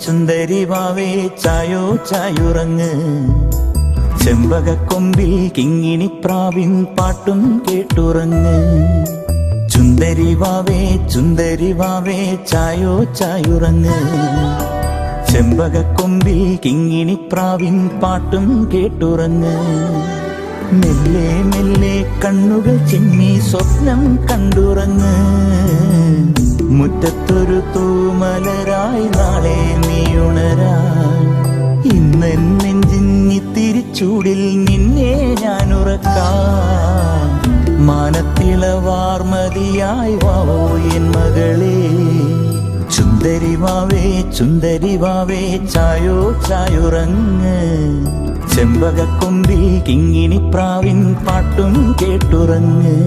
ചുന്ദരി വാവേ ചായോ ചായുറങ്ങ്. ചെമ്പകക്കൊമ്പിൽ കിങ്ങിണിപ്രാവിൻ പാട്ടും കേട്ടുറങ്ങ്. ചുന്ദരി വാവേ ചായോ ചായുറങ്ങ്. ചെമ്പകക്കൊമ്പിൽ കിങ്ങിണിപ്രാവിൻ പാട്ടും കേട്ടുറങ്ങ്. മെല്ലെ മെല്ലെ കണ്ണുകൾ ചിമ്മി സ്വപ്നം കണ്ടുറങ്ങ്. മുറ്റത്തൊരു തൂമലരായി നാളെ നീയുണരാൻ. ഇന്ന് നെഞ്ചിഞ്ഞിത്തിരി ചൂടിൽ നിന്നെ ഞാൻ ഉറക്കാം. മാനത്തിളവാർമതിയായി വാവോ എൻ മകളെ. ചുന്ദരി വാവേ ചായോ ചായുറങ്ങ്. ചെമ്പകക്കൊമ്പിൽ കിങ്ങിണിപ്രാവിൻ പാട്ടും കേട്ടുറങ്ങ്.